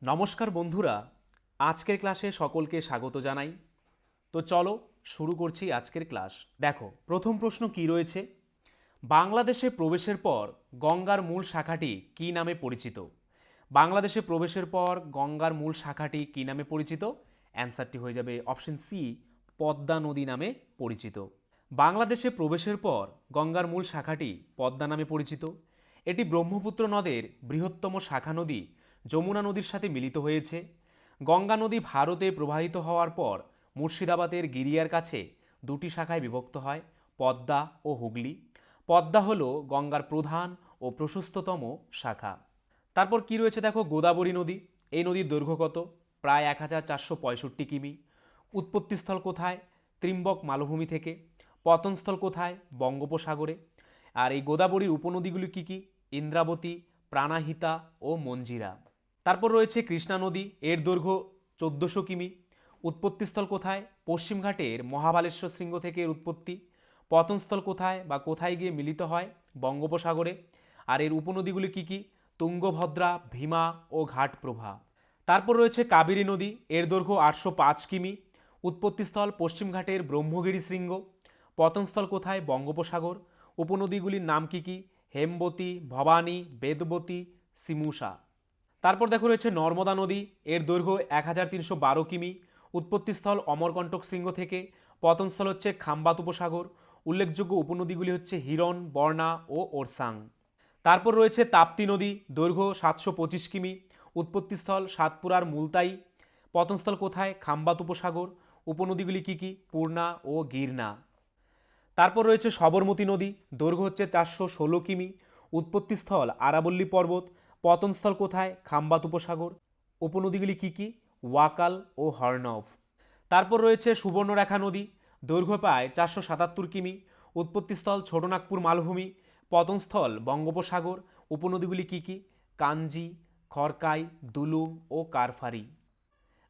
নমস্কার বন্ধুরা, আজকের ক্লাসে সকলকে স্বাগত জানাই। তো চলো শুরু করছি আজকের ক্লাস। দেখো, প্রথম প্রশ্ন কি রয়েছে? বাংলাদেশে প্রবেশের পর গঙ্গার মূল শাখাটি কী নামে পরিচিত? বাংলাদেশে প্রবেশের পর গঙ্গার মূল শাখাটি কী নামে পরিচিত? অ্যান্সারটি হয়ে যাবে অপশন সি, পদ্মা নদী নামে পরিচিত। বাংলাদেশে প্রবেশের পর গঙ্গার মূল শাখাটি পদ্মা নামে পরিচিত। এটি ব্রহ্মপুত্র নদের বৃহত্তম শাখা নদী যমুনা নদীর সাথে মিলিত হয়েছে। গঙ্গা নদী ভারতে প্রবাহিত হওয়ার পর মুর্শিদাবাদের গিরিয়ার কাছে দুটি শাখায় বিভক্ত হয়, পদ্মা ও হুগলি। পদ্মা হল গঙ্গার প্রধান ও প্রশস্ততম শাখা। তারপর কি রয়েছে দেখো, গোদাবরী নদী। এই নদীর দৈর্ঘ্য কত? প্রায় 1465 কিমি। উৎপত্তিস্থল কোথায়? ত্রিম্বক মালভূমি থেকে। পতনস্থল কোথায়? বঙ্গোপসাগরে। আর এই গোদাবরীর উপনদীগুলি কি কি? ইন্দ্রাবতী, প্রাণাহিতা ও মঞ্জিরা। তারপর রয়েছে কৃষ্ণা নদী। এর দৈর্ঘ্য 1400 কিমি। উৎপত্তিস্থল কোথায়? পশ্চিমঘাটের মহাবালেশ্বর শৃঙ্গ থেকে এর উৎপত্তি। পতনস্থল কোথায় বা কোথায় গিয়ে মিলিত হয়? বঙ্গোপসাগরে। আর এর উপনদীগুলি কি কি? তুঙ্গভদ্রা, ভীমা ও ঘাটপ্রভা। তারপর রয়েছে কাবেরী নদী। এর দৈর্ঘ্য 805 কিমি। উৎপত্তিস্থল পশ্চিমঘাটের ব্রহ্মগিরি শৃঙ্গ। পতনস্থল কোথায়? বঙ্গোপসাগর। উপনদীগুলির নাম কি কি? হেমবতী, ভবানী, বেদবতী, সিমুসা। তারপর দেখো রয়েছে নর্মদা নদী। এর দৈর্ঘ্য 1312 কিমি। উৎপত্তিস্থল অমরকণ্টক শৃঙ্গ থেকে। পতনস্থল হচ্ছে খাম্বাত উপসাগর। উল্লেখযোগ্য উপনদীগুলি হচ্ছে হিরণ, বর্ণা ও ওরসাং। তারপর রয়েছে তাপ্তি নদী। দৈর্ঘ্য 725 কিমি। উৎপত্তিস্থল সাতপুরার মুলতাই। পতনস্থল কোথায়? খাম্বাত উপসাগর। উপনদীগুলি কি কি? পূর্ণা ও গিরনা। তারপর রয়েছে সবরমতী নদী। দৈর্ঘ্য হচ্ছে 416 কিমি। উৎপত্তিস্থল আরাবল্লী পর্বত। পতনস্থল কোথায়? খাম্বাত উপসাগর। উপনদীগুলি কি কি? ওয়াকাল ও হর্নভ। তারপর রয়েছে সুবর্ণরেখা নদী। দৈর্ঘ্য প্রায় 477 কিমি। উৎপত্তিস্থল ছোটনাগপুর মালভূমি। পতনস্থল বঙ্গোপসাগর। উপনদীগুলি কি কি? কাঞ্জি, খড়কাই, দুলুং ও কারফারি।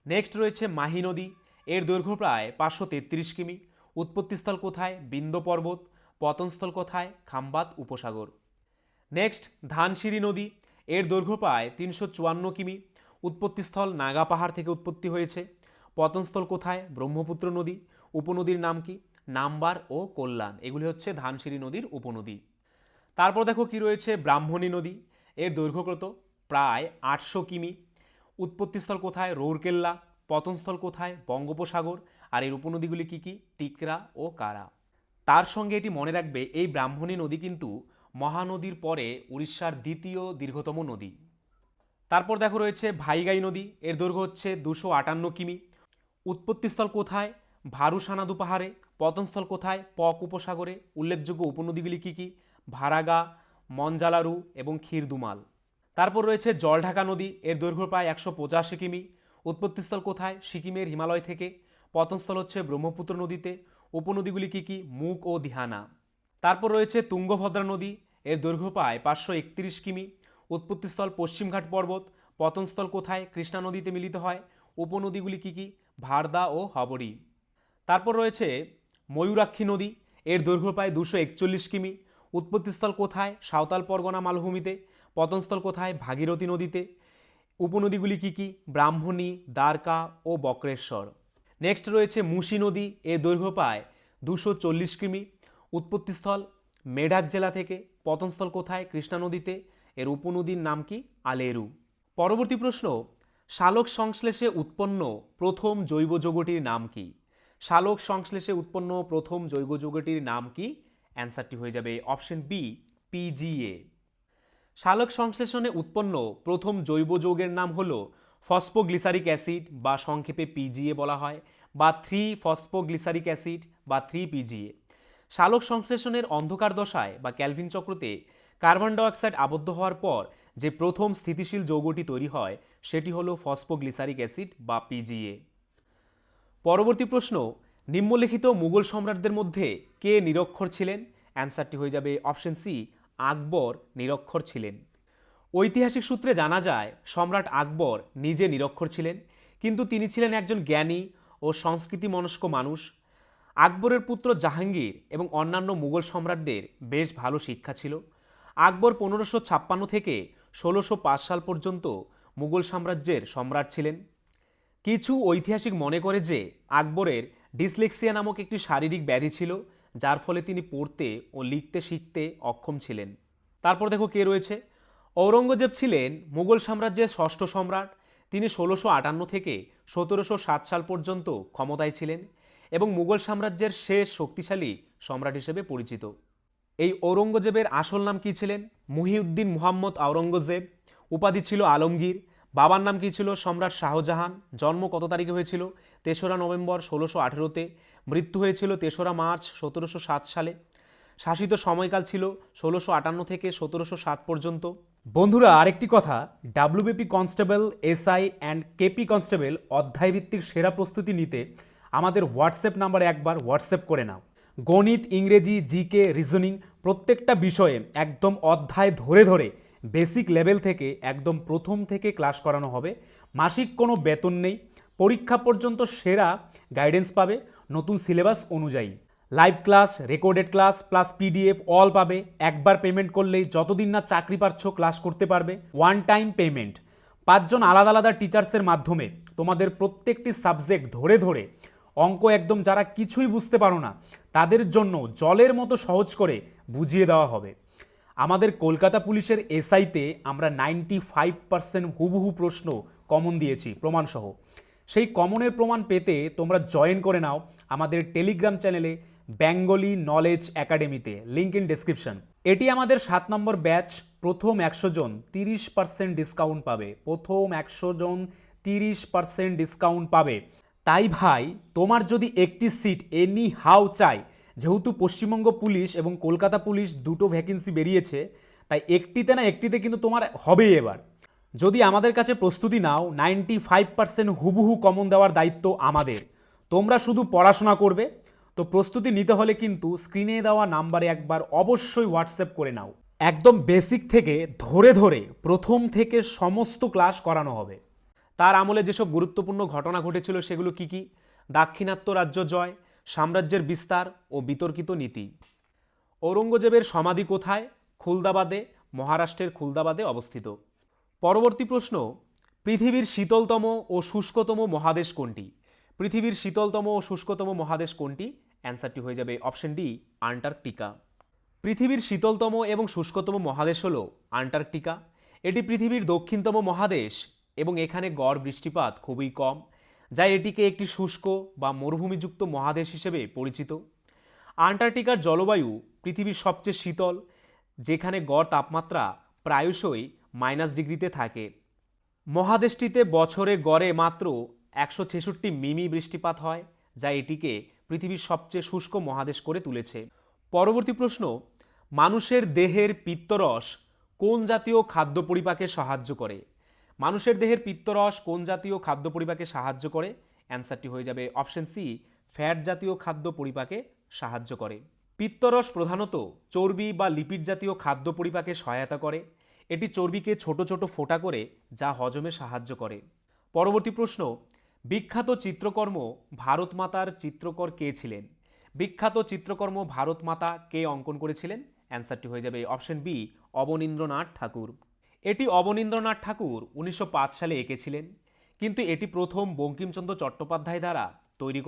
নেক্সট রয়েছে মাহি নদী। এর দৈর্ঘ্য প্রায় 533 কিমি। উৎপত্তিস্থল কোথায়? বিন্ধ্য পর্বত। পতনস্থল কোথায়? খাম্বাত উপসাগর। নেক্সট ধানসিঁড়ি নদী। এর দৈর্ঘ্য প্রায় 354 কিমি। উৎপত্তিস্থল নাগা পাহাড় থেকে উৎপত্তি হয়েছে। পতনস্থল কোথায়? ব্রহ্মপুত্র নদী। উপনদীর নাম কি? নাম্বার ও কল্যাণ। এগুলি হচ্ছে ধানসিঁড়ি নদীর উপনদী। তারপর দেখো কি রয়েছে, ব্রাহ্মণী নদী। এর দৈর্ঘ্য কত? প্রায় 800 কিমি। উৎপত্তিস্থল কোথায়? রৌরকেল্লা। পতনস্থল কোথায়? বঙ্গোপসাগর। আর এর উপনদীগুলি কি কি? টিকরা ও কারা। তার সঙ্গে এটি মনে রাখবে, এই ব্রাহ্মণী নদী কিন্তু মহানদীর পরে উড়িষ্যার দ্বিতীয় দীর্ঘতম নদী। তারপর দেখো রয়েছে ভাইগাই নদী। এর দৈর্ঘ্য হচ্ছে 258 কিমি। উৎপত্তিস্থল কোথায়? ভারুসানাদু পাহাড়ে। পতনস্থল কোথায়? পক উপসাগরে। উল্লেখযোগ্য উপনদীগুলি কি কি? ভারাগা, মঞ্জালারু এবং ক্ষীরদুমাল। তারপর রয়েছে জলঢাকা নদী। এর দৈর্ঘ্য প্রায় 185 কিমি। উৎপত্তিস্থল কোথায়? সিকিমের হিমালয় থেকে। পতনস্থল হচ্ছে ব্রহ্মপুত্র নদীতে। উপনদীগুলি কি কি? মুক ও দিহানা। তারপর রয়েছে তুঙ্গভদ্রা নদী। এর দৈর্ঘ্য প্রায় 531 কিমি। উৎপত্তিস্থল পশ্চিমঘাট পর্বত। পতনস্থল কোথায়? কৃষ্ণা নদীতে মিলিত হয়। উপনদীগুলি কি কি? ভারদা ও হবরী। তারপর রয়েছে ময়ূরাক্ষী নদী। এর দৈর্ঘ্য প্রায় 241 কিমি। উৎপত্তিস্থল কোথায়? সাঁওতাল পরগনা মালভূমিতে। পতনস্থল কোথায়? ভাগীরথী নদীতে। উপনদীগুলি কি কি? ব্রাহ্মণী, দ্বারকা ও বক্রেশ্বর। নেক্সট রয়েছে মুসি নদী। এর দৈর্ঘ্য প্রায় 240 কিমি। উৎপত্তিস্থল মেঢাক জেলা থেকে। পতনস্থল কোথায়? কৃষ্ণা নদীতে। এর উপনদীর নাম কি? আলেরু। পরবর্তী প্রশ্ন, সালোক সংশ্লেষে উৎপন্ন প্রথম জৈব যৌগটির নাম কি? সালোক সংশ্লেষে উৎপন্ন প্রথম জৈব যৌগটির নাম কি? অ্যান্সারটি হয়ে যাবে অপশন বি, পিজিএ। সালোক সংশ্লেষণে উৎপন্ন প্রথম জৈব যৌগের নাম হল ফসফোগ্লিসারিক অ্যাসিড, বা সংক্ষেপে পিজিএ বলা হয়, বা 3 ফসফোগ্লিসারিক অ্যাসিড বা 3পিজিএ। সালোক সংশ্লেষণের অন্ধকার দশায় বা ক্যালভিন চক্রতে কার্বন ডাইঅক্সাইড আবদ্ধ হওয়ার পর যে প্রথম স্থিতিশীল যৌগটি তৈরি হয় সেটি হলো ফসফোগ্লিসারিক অ্যাসিড বা পিজিএ। পরবর্তী প্রশ্ন, নিম্নলিখিত মুঘল সম্রাটদের মধ্যে কে নিরক্ষর ছিলেন? অ্যান্সারটি হয়ে যাবে অপশন সি, আকবর নিরক্ষর ছিলেন। ঐতিহাসিক সূত্রে জানা যায় সম্রাট আকবর নিজে নিরক্ষর ছিলেন, কিন্তু তিনি ছিলেন একজন জ্ঞানী ও সংস্কৃতিমনস্ক মানুষ। আকবরের পুত্র জাহাঙ্গীর এবং অন্যান্য মুঘল সম্রাটদের বেশ ভালো শিক্ষা ছিল। আকবর 1556 থেকে 1605 সাল পর্যন্ত মুঘল সাম্রাজ্যের সম্রাট ছিলেন? কিছু ঐতিহাসিক মনে করে যে আকবরের ডিসলেক্সিয়া নামক একটি শারীরিক ব্যাধি ছিল, যার ফলে তিনি পড়তে ও লিখতে শিখতে অক্ষম ছিলেন। তারপর দেখো কে রয়েছে। ঔরঙ্গজেব ছিলেন মুঘল সাম্রাজ্যের ষষ্ঠ সম্রাট। তিনি ১৬৫৮ থেকে ১৭০৭ সাল পর্যন্ত ক্ষমতায় ছিলেন এবং মুঘল সাম্রাজ্যের শেষ শক্তিশালী সম্রাট হিসেবে পরিচিত। এই ঔরঙ্গজেবের আসল নাম কি ছিলেন? মুহিউদ্দিন মুহাম্মদ আওরঙ্গজেব। উপাধি ছিল আলমগীর। বাবার নাম কি ছিল? সম্রাট শাহজাহান। জন্ম কত তারিখে হয়েছিল? ৩রা নভেম্বর ১৬১৮-তে। মৃত্যু হয়েছিল ৩রা মার্চ ১৭০৭ সালে। শাসিত সময়কাল ছিল ১৬৫৮ থেকে ১৭০৭ পর্যন্ত। বন্ধুরা, আরেকটি কথা, WBP constable, SI and KP constable অধ্যায়ভিত্তিক সেরা প্রস্তুতি নিতে আমাদের হোয়াটসঅ্যাপ নাম্বারে একবার হোয়াটসঅ্যাপ করে নাও। গণিত, ইংরেজি, জিকে, রিজনিং প্রত্যেকটা বিষয়ে একদম অধ্যায় ধরে ধরে বেসিক লেভেল থেকে একদম প্রথম থেকে ক্লাস করানো হবে। মাসিক কোনো বেতন নেই। পরীক্ষা পর্যন্ত সেরা গাইডেন্স পাবে নতুন সিলেবাস অনুযায়ী। Live class, recorded class plus PDF all পাবে। একবার পেমেন্ট করলেই যতদিন না চাকরি পাচ্ছ ক্লাস করতে পারবে। One time payment. 5 জন আলাদা আলাদা টিচার্সের মাধ্যমে তোমাদের প্রত্যেকটি সাবজেক্ট ধরে ধরে অঙ্ক একদম যারা কিছুই বুঝতে পারো না তাদের জন্য জলের মতো সহজ করে বুঝিয়ে দেওয়া হবে। আমাদের কলকাতা পুলিশের এসআইতে আমরা 95% হুবহু প্রশ্ন কমন দিয়েছি প্রমাণসহ। সেই কমনের প্রমাণ পেতে তোমরা জয়েন করে নাও আমাদের টেলিগ্রাম চ্যানেলে বেঙ্গলি নলেজ একাডেমিতে, লিঙ্ক ইন ডেসক্রিপশন। এটি আমাদের 7 নম্বর ব্যাচ। প্রথম 100 জন 30% ডিসকাউন্ট পাবে। প্রথম 100 জন 30% ডিসকাউন্ট পাবে। তাই ভাই, তোমার যদি একটি সিট এনি হাউ চাই, যেহেতু পশ্চিমবঙ্গ পুলিশ এবং কলকাতা পুলিশ দুটো ভ্যাকেন্সি বেরিয়েছে, তাই একটিতে না একটিতে কিন্তু তোমার হবেই এবার। যদি আমাদের কাছে প্রস্তুতি নাও, 95% হুবহু কমন দেওয়ার দায়িত্ব আমাদের। তোমরা শুধু পড়াশোনা করবে। তো প্রস্তুতি নিতে হলে কিন্তু স্ক্রিনে দেওয়া নাম্বারে একবার অবশ্যই হোয়াটসঅ্যাপ করে নাও। একদম বেসিক থেকে ধরে ধরে প্রথম থেকে সমস্ত ক্লাস করানো হবে। তার আমলে যেসব গুরুত্বপূর্ণ ঘটনা ঘটেছিল সেগুলো কি কি? দাক্ষিণাত্য রাজ্য জয়, সাম্রাজ্যের বিস্তার ও বিতর্কিত নীতি। ঔরঙ্গজেবের সমাধি কোথায়? খুলদাবাদে, মহারাষ্ট্রের খুলদাবাদে অবস্থিত। পরবর্তী প্রশ্ন, পৃথিবীর শীতলতম ও শুষ্কতম মহাদেশ কোনটি? পৃথিবীর শীতলতম ও শুষ্কতম মহাদেশ কোনটি? অ্যান্সারটি হয়ে যাবে অপশন ডি, আন্টার্কটিকা। পৃথিবীর শীতলতম এবং শুষ্কতম মহাদেশ হল আন্টার্কটিকা। এটি পৃথিবীর দক্ষিণতম মহাদেশ এবং এখানে গড় বৃষ্টিপাত খুবই কম, যা এটিকে একটি শুষ্ক বা মরুভূমিযুক্ত মহাদেশ হিসেবে পরিচিত। আন্টার্কটিকার জলবায়ু পৃথিবীর সবচেয়ে শীতল, যেখানে গড় তাপমাত্রা প্রায়শই -ডিগ্রিতে থাকে। মহাদেশটিতে বছরে গড়ে মাত্র 166 মিমি বৃষ্টিপাত হয়, যা এটিকে পৃথিবীর সবচেয়ে শুষ্ক মহাদেশ করে তুলেছে। পরবর্তী প্রশ্ন, মানুষের দেহের পিত্তরস কোন জাতীয় খাদ্য পরিপাকে সাহায্য করে? মানুষের দেহের পিত্তরস কোন জাতীয় খাদ্য পরিপাকে সাহায্য করে? অ্যান্সারটি হয়ে যাবে অপশন সি, ফ্যাট জাতীয় খাদ্য পরিপাকে সাহায্য করে। পিত্তরস প্রধানত চর্বি বা লিপিড জাতীয় খাদ্য পরিপাকে সহায়তা করে। এটি চর্বিকে ছোট ছোট ফোঁটা করে যা হজমে সাহায্য করে। পরবর্তী প্রশ্ন, বিখ্যাত চিত্রকর্ম ভারত মাতার চিত্রকর কে ছিলেন? বিখ্যাত চিত্রকর্ম ভারত মাতা কে অঙ্কন করেছিলেন? অ্যান্সারটি হয়ে যাবে অপশন বি, অবনীন্দ্রনাথ ঠাকুর। এটি অবনীন্দ্রনাথ ঠাকুর 1905 সালে এঁকেছিলেন, কিন্তু এটি প্রথম বঙ্কিমচন্দ্র চট্টোপাধ্যায় দ্বারা তৈরি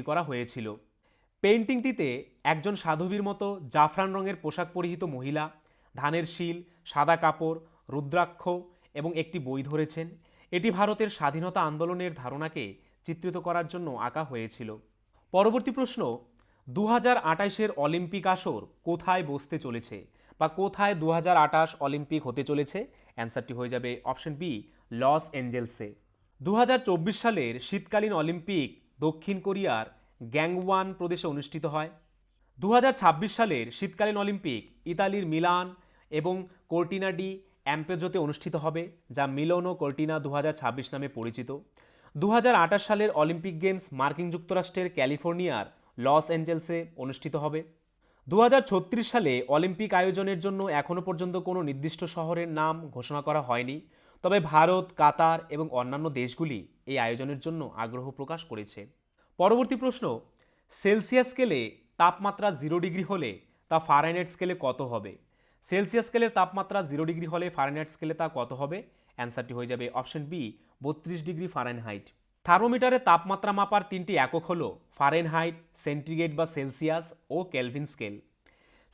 করা হয়েছিল। পেইন্টিংটিতে একজন সাধবীর মতো জাফরান রঙের পোশাক পরিহিত মহিলা, ধানের শীল, সাদা কাপড়, রুদ্রাক্ষ এবং একটি বই ধরেছেন। এটি ভারতের স্বাধীনতা আন্দোলনের ধারণাকে চিত্রিত করার জন্য আঁকা হয়েছিল। পরবর্তী প্রশ্ন, 2028-এর অলিম্পিক আসর কোথায় বসতে চলেছে বা কোথায় 2028 অলিম্পিক হতে চলেছে? অ্যান্সারটি হয়ে যাবে অপশন বি, লস এঞ্জেলসে। 2024 সালের শীতকালীন অলিম্পিক দক্ষিণ কোরিয়ার গ্যাংওয়ান প্রদেশে অনুষ্ঠিত হয়। 2026 সালের শীতকালীন অলিম্পিক ইতালির মিলান এবং কর্টিনা ডি অ্যাম্পেজোতে অনুষ্ঠিত হবে, যা মিলোনো কর্টিনা 2026 নামে পরিচিত। 2028 সালের অলিম্পিক গেমস মার্কিন যুক্তরাষ্ট্রের ক্যালিফোর্নিয়ার লস অ্যাঞ্জেলসে অনুষ্ঠিত হবে। 2036 সালে অলিম্পিক আয়োজনের জন্য এখনও পর্যন্ত কোনো নির্দিষ্ট শহরের নাম ঘোষণা করা হয়নি, তবে ভারত, কাতার এবং অন্যান্য দেশগুলি এই আয়োজনের জন্য আগ্রহ প্রকাশ করেছে। পরবর্তী প্রশ্ন, সেলসিয়াস স্কেলে তাপমাত্রা 0 ডিগ্রি হলে তা ফারেনহাইট স্কেলে কত হবে? সেলসিয়াস স্কেলের তাপমাত্রা 0 ডিগ্রি হলে ফারেনহাইট স্কেলে তা কত হবে? অ্যান্সারটি হয়ে যাবে অপশন বি 32 ডিগ্রি ফারেনহাইট। থার্মোমিটারে তাপমাত্রা মাপার তিনটি একক হলো ফারেনহাইট, সেন্টিগ্রেড বা সেলসিয়াস ও কেলভিন স্কেল।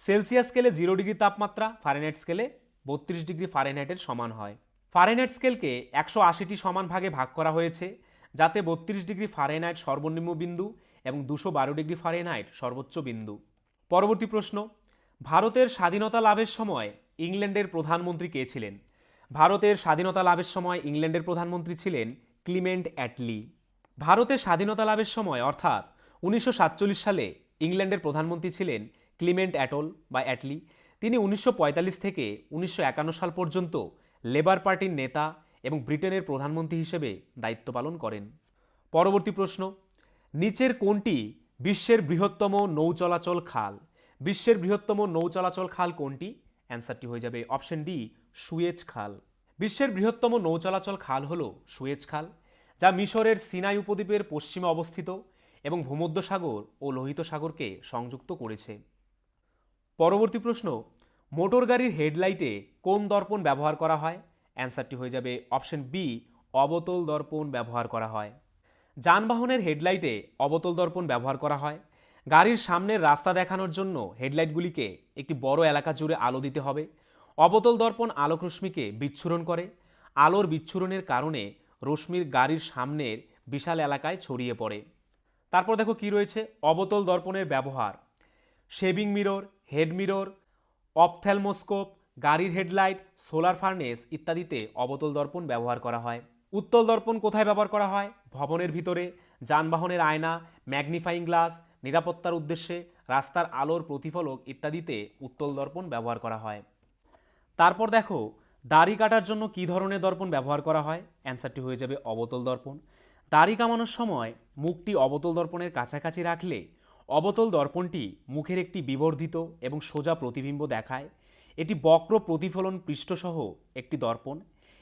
সেলসিয়াস স্কেলে 0 ডিগ্রি তাপমাত্রা ফারেনহাইট স্কেলে 32 ডিগ্রি ফারেনহাইটের সমান হয়। ফারেনহাইট স্কেলকে 180টি সমান ভাগে ভাগ করা হয়েছে, যাতে 32 ডিগ্রি ফারেনহাইট সর্বনিম্ন বিন্দু এবং 212 ডিগ্রি ফারেনহাইট সর্বোচ্চ বিন্দু। পরবর্তী প্রশ্ন, ভারতের স্বাধীনতা লাভের সময় ইংল্যান্ডের প্রধানমন্ত্রী কে ছিলেন? ভারতের স্বাধীনতা লাভের সময় ইংল্যান্ডের প্রধানমন্ত্রী ছিলেন ক্লিমেন্ট অ্যাটলি। ভারতের স্বাধীনতা লাভের সময় অর্থাৎ 1947 সালে ইংল্যান্ডের প্রধানমন্ত্রী ছিলেন ক্লিমেন্ট অ্যাটলি। তিনি 1945 থেকে 1951 সাল পর্যন্ত লেবার পার্টির নেতা এবং ব্রিটেনের প্রধানমন্ত্রী হিসেবে দায়িত্ব পালন করেন। পরবর্তী প্রশ্ন, নিচের কোনটি বিশ্বের বৃহত্তম নৌ চলাচল খাল? বিশ্বের বৃহত্তম নৌ চলাচল খাল কোনটি? অ্যান্সারটি হয়ে যাবে অপশন ডি সুয়েজ খাল। বিশ্বের বৃহত্তম নৌ চলাচল খাল হল সুয়েজ খাল, যা মিশরের সিনাই উপদ্বীপের পশ্চিমে অবস্থিত এবং ভূমধ্যসাগর ও লোহিত সাগরকে সংযুক্ত করেছে। পরবর্তী প্রশ্ন, মোটর গাড়ির হেডলাইটে কোন দর্পণ ব্যবহার করা হয়? অ্যান্সারটি হয়ে যাবে অপশন বি অবতল দর্পণ ব্যবহার করা হয়। যানবাহনের হেডলাইটে অবতল দর্পণ ব্যবহার করা হয়। গাড়ির সামনের রাস্তা দেখানোর জন্য হেডলাইটগুলিকে একটি বড় এলাকা জুড়ে আলো দিতে হবে। অবতল দর্পণ আলোক রশ্মিকে বিচ্ছুরণ করে। আলোর বিচ্ছুরণের কারণে রশ্মির গাড়ির সামনের বিশাল এলাকায় ছড়িয়ে পড়ে। তারপর দেখো কি রয়েছে অবতল দর্পণের ব্যবহার। শেভিং মিরর, হেড মিরর, অপথ্যালমোস্কোপ, গাড়ির হেডলাইট, সোলার ফার্নেস ইত্যাদিতে অবতল দর্পণ ব্যবহার করা হয়। উত্তল দর্পণ কোথায় ব্যবহার করা হয়? ভবনের ভিতরে, যানবাহনের আয়না, ম্যাগনিফাইং গ্লাস, নিরাপত্তার উদ্দেশ্যে, রাস্তার আলোর প্রতিফলক ইত্যাদিতে উত্তল দর্পণ ব্যবহার করা হয়। তারপর দেখো দাড়ি কাটার জন্য কী ধরনের দর্পণ ব্যবহার করা হয়? অ্যান্সারটি হয়ে যাবে অবতল দর্পণ। দাড়ি কামানোর সময় মুখটি অবতল দর্পণের কাছাকাছি রাখলে অবতল দর্পণটি মুখের একটি বিবর্ধিত এবং সোজা প্রতিবিম্ব দেখায়। এটি বক্র প্রতিফলন পৃষ্ঠসহ একটি দর্পণ।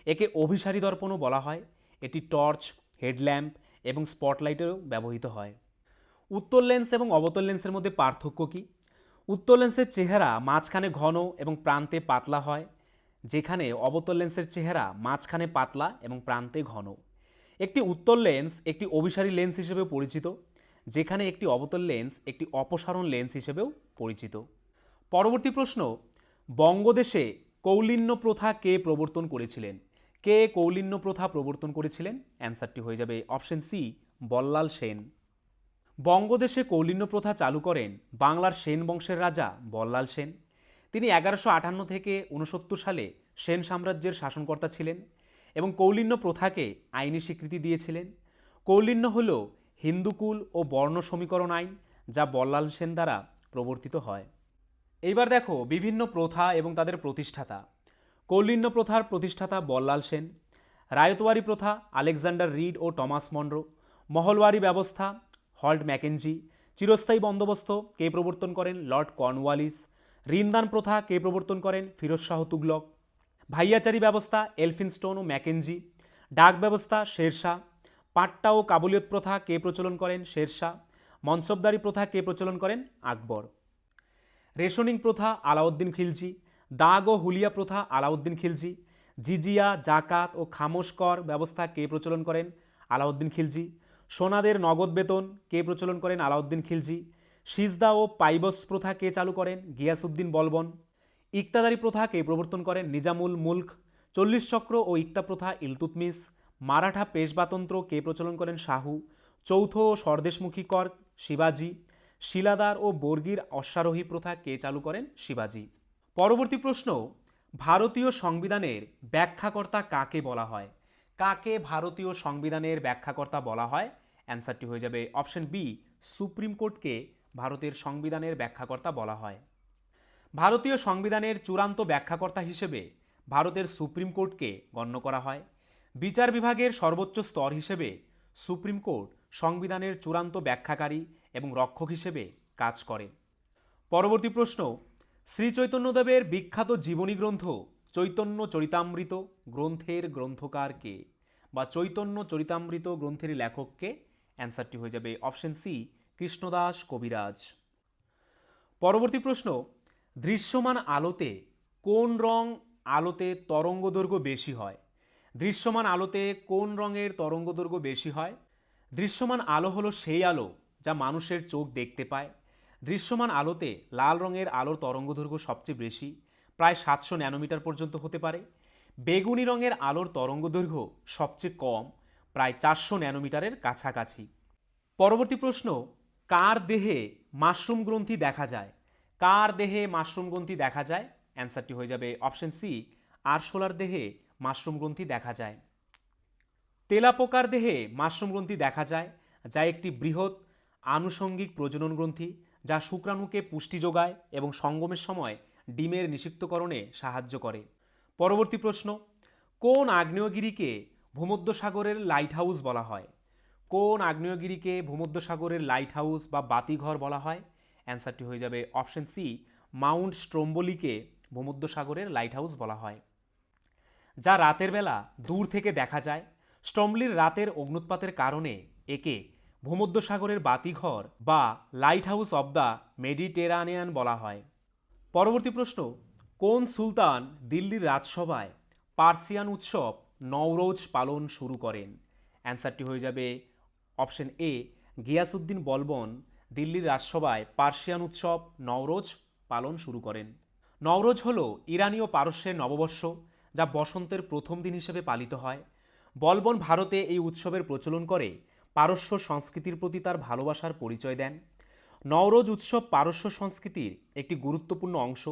একে অভিসারী দর্পণও বলা হয়। এটি টর্চ, হেডল্যাম্প এবং স্পটলাইটেও ব্যবহৃত হয়। উত্তল লেন্স এবং অবতল লেন্সের মধ্যে পার্থক্য কী? উত্তল লেন্সের চেহারা মাঝখানে ঘন এবং প্রান্তে পাতলা হয়, যেখানে অবতল লেন্সের চেহারা মাঝখানে পাতলা এবং প্রান্তে ঘন। একটি উত্তল লেন্স একটি অভিসারী লেন্স হিসেবে পরিচিত, যেখানে একটি অবতল লেন্স একটি অপসারণ লেন্স হিসেবেও পরিচিত। পরবর্তী প্রশ্ন, বঙ্গদেশে কৌলিন্য প্রথা কে প্রবর্তন করেছিলেন? কে কৌলিন্য প্রথা প্রবর্তন করেছিলেন? অ্যান্সারটি হয়ে যাবে অপশন সি বল্লাল সেন। বঙ্গদেশে কৌলিন্য প্রথা চালু করেন বাংলার সেন বংশের রাজা বল্লাল সেন। তিনি 1158 থেকে 69 সালে সেন সাম্রাজ্যের শাসনকর্তা ছিলেন এবং কৌলিন্য প্রথাকে আইনি স্বীকৃতি দিয়েছিলেন। কৌলিন্য হল হিন্দুকুল ও বর্ণ সমীকরণ আইন, যা বল্লাল সেন দ্বারা প্রবর্তিত হয়। এইবার দেখো বিভিন্ন প্রথা এবং তাদের প্রতিষ্ঠাতা। কৌলিন্য প্রথার প্রতিষ্ঠাতা বল্লাল সেন। রায়তওয়ারি প্রথা আলেকজান্ডার রিড ও টমাস মনরো। মহলওয়ারি ব্যবস্থা হল্ট ম্যাকেঞ্জি। চিরস্থায়ী বন্দোবস্ত কে প্রবর্তন করেন? Lord Cornwallis. ঋণদান প্রথা কে প্রবর্তন করেন? ফিরোজ শাহ তুগলক। ভাইয়াচারী ব্যবস্থা এলফিনস্টোন ও ম্যাকেঞ্জি। ডাক ব্যবস্থা শেরশাহ। পাট্টা ও কাবুলিয়ত প্রথা কে প্রচলন করেন? শেরশাহ। মনসবদারি প্রথা কে প্রচলন করেন? আকবর। রেশনিং প্রথা আলাউদ্দিন খিলজি। দাগ ও হুলিয়া প্রথা আলাউদ্দিন খিলজি। জিজিয়া, জাকাত ও খামোশ কর ব্যবস্থা কে প্রচলন করেন? আলাউদ্দিন খিলজি। সোনাদের নগদ বেতন কে প্রচলন করেন? আলাউদ্দিন খিলজি। সিজদা ও পাইবস প্রথা কে চালু করেন? গিয়াসউদ্দিন বলবন। ইকতাদারি প্রথা কে প্রবর্তন করেন? নিজামুল মুলক। 40 চক্র ও ইকতা প্রথা ইলতুৎমিশ। মারাঠা পেশবাতন্ত্র কে প্রচলন করেন? শাহু। চৌথ ও স্বদেশমুখী কর শিবাজি। শিলাদার ও বর্গীর অশ্বারোহী প্রথা কে চালু করেন? শিবাজি। পরবর্তী প্রশ্ন, ভারতীয় সংবিধানের ব্যাখ্যাকর্তা কাকে বলা হয়? কাকে ভারতীয় সংবিধানের ব্যাখ্যাকর্তা বলা হয়? অ্যান্সারটি হয়ে যাবে অপশন বি সুপ্রিম কোর্টকে ভারতের সংবিধানের ব্যাখ্যাকর্তা বলা হয়। ভারতীয় সংবিধানের চূড়ান্ত ব্যাখ্যাকর্তা হিসেবে ভারতের সুপ্রিম কোর্টকে গণ্য করা হয়। বিচার বিভাগের সর্বোচ্চ স্তর হিসেবে সুপ্রিম কোর্ট সংবিধানের চূড়ান্ত ব্যাখ্যাকারী এবং রক্ষক হিসেবে কাজ করে। পরবর্তী প্রশ্ন, শ্রীচৈতন্যদেবের বিখ্যাত জীবনী গ্রন্থ চৈতন্য চরিতামৃত গ্রন্থের গ্রন্থকার কে? বা চৈতন্য চরিতামৃত গ্রন্থের লেখক কে? অ্যান্সারটি হয়ে যাবে অপশন সি কৃষ্ণদাস কবিরাজ। পরবর্তী প্রশ্ন, দৃশ্যমান আলোতে কোন রং আলোতে তরঙ্গদৈর্ঘ্য বেশি হয়? দৃশ্যমান আলোতে কোন রঙের তরঙ্গদৈর্ঘ্য বেশি হয়? দৃশ্যমান আলো হলো সেই আলো যা মানুষের চোখ দেখতে পায়। দৃশ্যমান আলোতে লাল রঙের আলোর তরঙ্গদৈর্ঘ্য সবচেয়ে বেশি, প্রায় 700 ন্যানোমিটার পর্যন্ত হতে পারে। বেগুনি রঙের আলোর তরঙ্গদৈর্ঘ্য সবচেয়ে কম, প্রায় 400 ন্যানোমিটারের কাছাকাছি। পরবর্তী প্রশ্ন, কার দেহে মাশরুম গ্রন্থি দেখা যায়? কার দেহে মাশরুম গ্রন্থি দেখা যায়? অ্যান্সারটি হয়ে যাবে অপশন সি, আরশোলার দেহে মাশরুম গ্রন্থি দেখা যায়। তেলাপোকার দেহে মাশরুম গ্রন্থি দেখা যায়, যা একটি বৃহৎ আনুষঙ্গিক প্রজনন গ্রন্থি, যা শুক্রাণুকে পুষ্টি যোগায় এবং সঙ্গমের সময় ডিমের নিষিক্তকরণে সাহায্য করে। পরবর্তী প্রশ্ন, কোন আগ্নেয়গিরিকে ভূমধ্যসাগরের লাইট হাউস বলা হয়? কোন আগ্নেয়গিরিকে ভূমধ্যসাগরের লাইট হাউস বা বাতিঘর বলা হয়? অ্যান্সারটি হয়ে যাবে অপশন সি, মাউন্ট স্ট্রোম্বোলিকে ভূমধ্যসাগরের লাইট হাউস বলা হয়। যা রাতের বেলা দূর থেকে দেখা যায়। স্ট্রম্বলির রাতের অগ্নুৎপাতের কারণে একে ভূমধ্যসাগরের বাতিঘর বা light house of the Mediterranean বলা হয়। পরবর্তী প্রশ্ন, কোন সুলতান দিল্লির রাজসভায় পার্সিয়ান উৎসব নওরোজ পালন শুরু করেন? অ্যান্সারটি হয়ে যাবে অপশন এ, গিয়াসউদ্দিন বলবন দিল্লির রাজসভায় পার্সিয়ান উৎসব নওরোজ পালন শুরু করেন। নওরোজ হল ইরানি ও পারস্যের নববর্ষ, যা বসন্তের প্রথম দিন হিসেবে পালিত হয়। বলবন ভারতে এই উৎসবের প্রচলন করে পারস্য সংস্কৃতির প্রতি তার ভালোবাসার পরিচয় দেন। নওরোজ উৎসব পারস্য সংস্কৃতির একটি গুরুত্বপূর্ণ অংশ,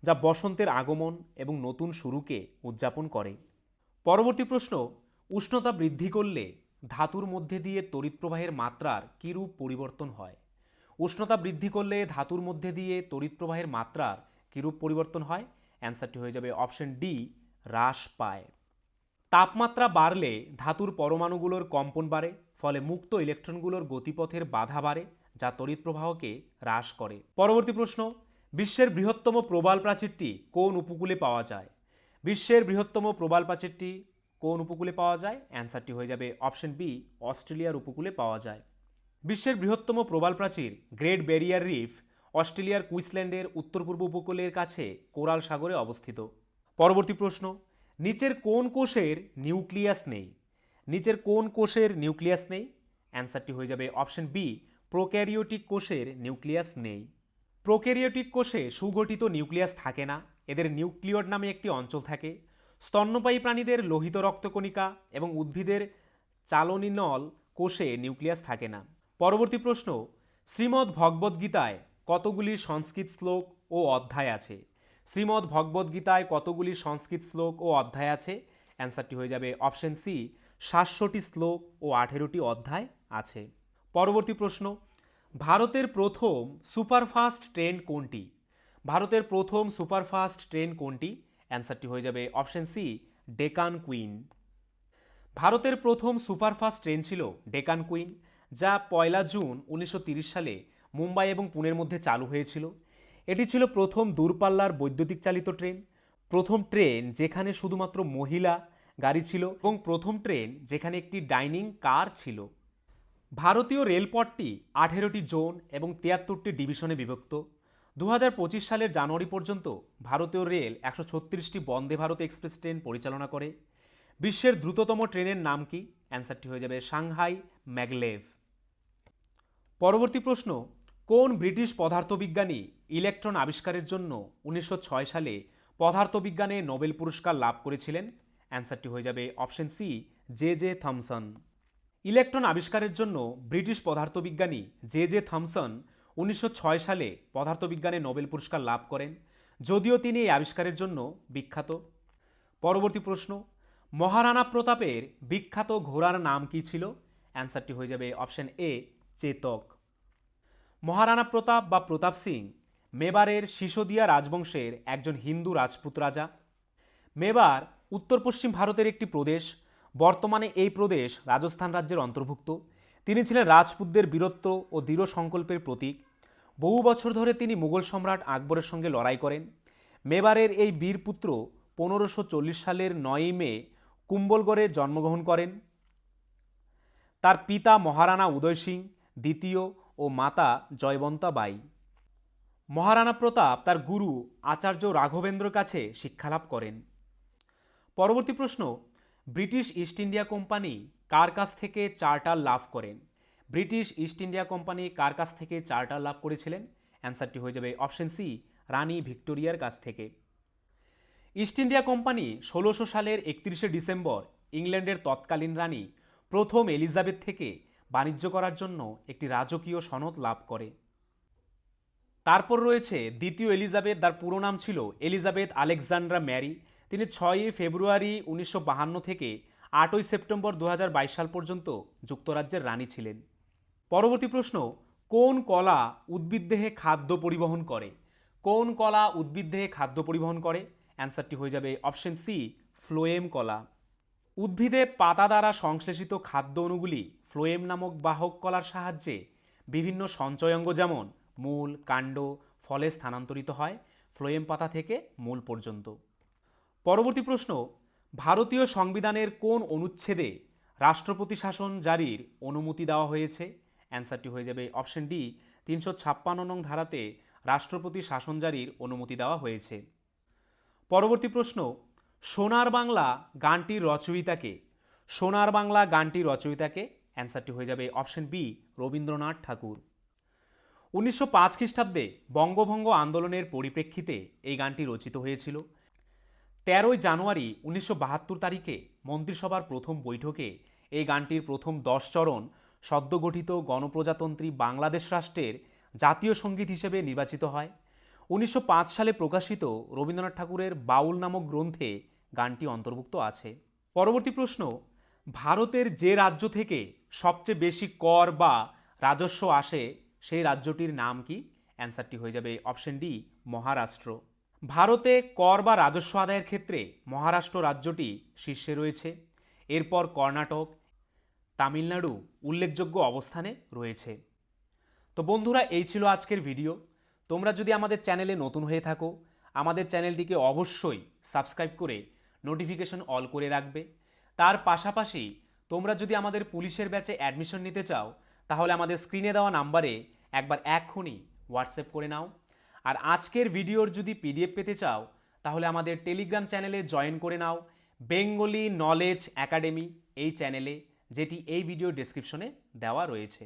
যা বসন্তের আগমন এবং নতুন শুরুকে উদযাপন করে। পরবর্তী প্রশ্ন, উষ্ণতা বৃদ্ধি করলে ধাতুর মধ্যে দিয়ে তড়িৎ প্রবাহের মাত্রার কিরূপ পরিবর্তন হয়? উষ্ণতা বৃদ্ধি করলে ধাতুর মধ্যে দিয়ে তড়িৎ প্রবাহের মাত্রার কিরূপ পরিবর্তন হয়? অ্যান্সারটি হয়ে যাবে অপশন ডি, হ্রাস পায়। তাপমাত্রা বাড়লে ধাতুর পরমাণুগুলোর কম্পন বাড়ে, ফলে মুক্ত ইলেকট্রনগুলোর গতিপথের বাধা বাড়ে, যা তড়িৎ প্রবাহকে হ্রাস করে। পরবর্তী প্রশ্ন, বিশ্বের বৃহত্তম প্রবাল প্রাচীরটি কোন উপকূলে পাওয়া যায়? বিশ্বের বৃহত্তম প্রবাল প্রাচীরটি কোন উপকূলে পাওয়া যায়? অ্যান্সারটি হয়ে যাবে অপশন বি, অস্ট্রেলিয়ার উপকূলে পাওয়া যায়। বিশ্বের বৃহত্তম প্রবাল প্রাচীর গ্রেট ব্যারিয়ার রিফ অস্ট্রেলিয়ার কুইন্সল্যান্ডের উত্তর পূর্ব উপকূলের কাছে কোরাল সাগরে অবস্থিত। পরবর্তী প্রশ্ন, নিচের কোন কোষের নিউক্লিয়াস নেই? নিচের কোন কোষের নিউক্লিয়াস নেই? অ্যান্সারটি হয়ে যাবে অপশন বি, প্রোক্যারিওটিক কোষের নিউক্লিয়াস নেই। প্রোক্যারিওটিক কোষে সুগঠিত নিউক্লিয়াস থাকে না, এদের নিউক্লিয়ড নামে একটি অঞ্চল থাকে। স্তন্যপায়ী প্রাণীদের লোহিত রক্তকণিকা এবং উদ্ভিদের চালনীনল কোষে নিউক্লিয়াস থাকে না। পরবর্তী প্রশ্ন, শ্রীমদ্ ভগবদ্ গীতায় কতগুলি সংস্কৃত শ্লোক ও অধ্যায় আছে? শ্রীমদ্ ভগবদ্ গীতায় কতগুলি সংস্কৃত শ্লোক ও অধ্যায় আছে? অ্যান্সারটি হয়ে যাবে অপশন সি, 700টি শ্লোক ও 18টি অধ্যায় আছে। পরবর্তী প্রশ্ন, ভারতের প্রথম সুপারফাস্ট ট্রেন কোনটি? ভারতের প্রথম সুপারফাস্ট ট্রেন কোনটি? অ্যান্সারটি হয়ে যাবে অপশন সি, ডেকান কুইন। ভারতের প্রথম সুপারফাস্ট ট্রেন ছিল ডেকান কুইন, যা 1 জুন 1930 সালে মুম্বাই এবং পুনের মধ্যে চালু হয়েছিল। এটি ছিল প্রথম দূরপাল্লার বৈদ্যুতিক চালিত ট্রেন, প্রথম ট্রেন যেখানে শুধুমাত্র মহিলা গাড়ি ছিল এবং প্রথম ট্রেন যেখানে একটি ডাইনিং কার ছিল। ভারতীয় রেলপথটি 18টি জোন এবং 73টি ডিভিশনে বিভক্ত। 2025 সালের জানুয়ারি পর্যন্ত ভারতীয় rail 136টি Vande Bharat express train পরিচালনা করে। বিশ্বের দ্রুততম ট্রেনের নাম কি? অ্যান্সারটি হয়ে যাবে সাংহাই ম্যাগলেভ। পরবর্তী প্রশ্ন, কোন ব্রিটিশ পদার্থবিজ্ঞানী ইলেকট্রন আবিষ্কারের জন্য 1906 সালে পদার্থবিজ্ঞানে নোবেল পুরস্কার লাভ করেছিলেন? অ্যান্সারটি হয়ে যাবে option C, J J Thomson. Electron আবিষ্কারের জন্য ব্রিটিশ পদার্থবিজ্ঞানী জে জে থমসন 1906 সালে পদার্থবিজ্ঞানে নোবেল পুরস্কার লাভ করেন, যদিও তিনি এই আবিষ্কারের জন্য বিখ্যাত। পরবর্তী প্রশ্ন, মহারাণা প্রতাপের বিখ্যাত ঘোড়ার নাম কি ছিল? অ্যান্সারটি হয়ে যাবে অপশন এ, চেতক। মহারাণা প্রতাপ বা প্রতাপ সিং মেবারের সিসোদিয়া রাজবংশের একজন হিন্দু রাজপুত রাজা। মেবার উত্তর পশ্চিম ভারতের একটি প্রদেশ, বর্তমানে এই প্রদেশ রাজস্থান রাজ্যের অন্তর্ভুক্ত। তিনি ছিলেন রাজপুতদের বীরত্ব ও দৃঢ় সংকল্পের প্রতীক। বহু বছর ধরে তিনি মুঘল সম্রাট আকবরের সঙ্গে লড়াই করেন। মেবারের এই বীরপুত্র 1540 সালের 9ই মে কুম্বলগড়ে জন্মগ্রহণ করেন। তার পিতা মহারাণা উদয় সিং দ্বিতীয় ও মাতা জয়বন্তা বাই। মহারাণা প্রতাপ তার গুরু আচার্য রাঘবেন্দ্রর কাছে শিক্ষালাভ করেন? পরবর্তী প্রশ্ন, ব্রিটিশ ইস্ট ইন্ডিয়া কোম্পানি কার কাছ থেকে চার্টার লাভ করেন? ব্রিটিশ ইস্ট ইন্ডিয়া কোম্পানি কার কাছ থেকে চার্টার লাভ করেছিলেন? অ্যান্সারটি হয়ে যাবে অপশন সি, রানী ভিক্টোরিয়ার কাছ থেকে। ইস্ট ইন্ডিয়া কোম্পানি 1600 সালের 31শে ডিসেম্বর ইংল্যান্ডের তৎকালীন রানী প্রথম এলিজাবেথ থেকে বাণিজ্য করার জন্য একটি রাজকীয় সনদ লাভ করে। তারপর রয়েছে দ্বিতীয় এলিজাবেথ, যার পুরো নাম ছিল এলিজাবেথ আলেকজান্ড্রা ম্যারি। তিনি 6 ফেব্রুয়ারি 1952 থেকে 8 সেপ্টেম্বর 2022 সাল পর্যন্ত যুক্তরাজ্যের রানী ছিলেন। পরবর্তী প্রশ্ন, কোন কলা উদ্ভিদদেহে খাদ্য পরিবহন করে? কোন কলা উদ্ভিদদেহে খাদ্য পরিবহন করে? অ্যান্সারটি হয়ে যাবে অপশন সি, ফ্লোয়েম কলা। উদ্ভিদে পাতা দ্বারা সংশ্লেষিত খাদ্য অণুগুলি ফ্লোয়েম নামক বাহক কলার সাহায্যে বিভিন্ন সঞ্চয়াঙ্গ যেমন মূল, কাণ্ড, ফলে স্থানান্তরিত হয় ফ্লোয়েম পাতা থেকে মূল পর্যন্ত। পরবর্তী প্রশ্ন, ভারতীয় সংবিধানের কোন অনুচ্ছেদে রাষ্ট্রপতি শাসন জারির অনুমতি দেওয়া হয়েছে? অ্যান্সারটি হয়ে যাবে অপশন ডি, 356 নং ধারাতে রাষ্ট্রপতি শাসন জারির অনুমতি দেওয়া হয়েছে। পরবর্তী প্রশ্ন, সোনার বাংলা গানটির রচয়িতাকে? সোনার বাংলা গানটির রচয়িতাকে? অ্যান্সারটি হয়ে যাবে অপশন বি, রবীন্দ্রনাথ ঠাকুর। 1905 খ্রিস্টাব্দে বঙ্গভঙ্গ আন্দোলনের পরিপ্রেক্ষিতে এই গানটি রচিত হয়েছিল। 13 জানুয়ারি 1972 তারিখে মন্ত্রিসভার প্রথম বৈঠকে এই গানটির প্রথম 10 চরণ সদ্যগঠিত গণপ্রজাতন্ত্রী বাংলাদেশ রাষ্ট্রের জাতীয় সঙ্গীত হিসেবে নির্বাচিত হয়। 1905 সালে প্রকাশিত রবীন্দ্রনাথ ঠাকুরের বাউল নামক গ্রন্থে গানটি অন্তর্ভুক্ত আছে। পরবর্তী প্রশ্ন, ভারতের যে রাজ্য থেকে সবচেয়ে বেশি কর বা রাজস্ব আসে সেই রাজ্যটির নাম কি? অ্যান্সারটি হয়ে যাবে অপশন ডি, মহারাষ্ট্র। ভারতে কর বা রাজস্ব আদায়ের ক্ষেত্রে মহারাষ্ট্র রাজ্যটি শীর্ষে রয়েছে। এরপর কর্ণাটক, তামিলনাড়ু উল্লেখযোগ্য অবস্থানে রয়েছে। তো বন্ধুরা, এই ছিল আজকের ভিডিও। তোমরা যদি আমাদের চ্যানেলে নতুন হয়ে থাকো, আমাদের চ্যানেলটিকে অবশ্যই সাবস্ক্রাইব করে নোটিফিকেশন অল করে রাখবে। তার পাশাপাশি তোমরা যদি আমাদের পুলিশের ব্যাচে অ্যাডমিশন নিতে চাও, তাহলে আমাদের স্ক্রিনে দেওয়া নাম্বারে একবার এক্ষুনি হোয়াটসঅ্যাপ করে নাও। আর আজকের ভিডিওর যদি পিডিএফ পেতে চাও, তাহলে আমাদের টেলিগ্রাম চ্যানেলে জয়েন করে নাও, বেঙ্গলি নলেজ একাডেমি এই চ্যানেলে, যেটি এই ভিডিও ডেসক্রিপশনে দেওয়া রয়েছে।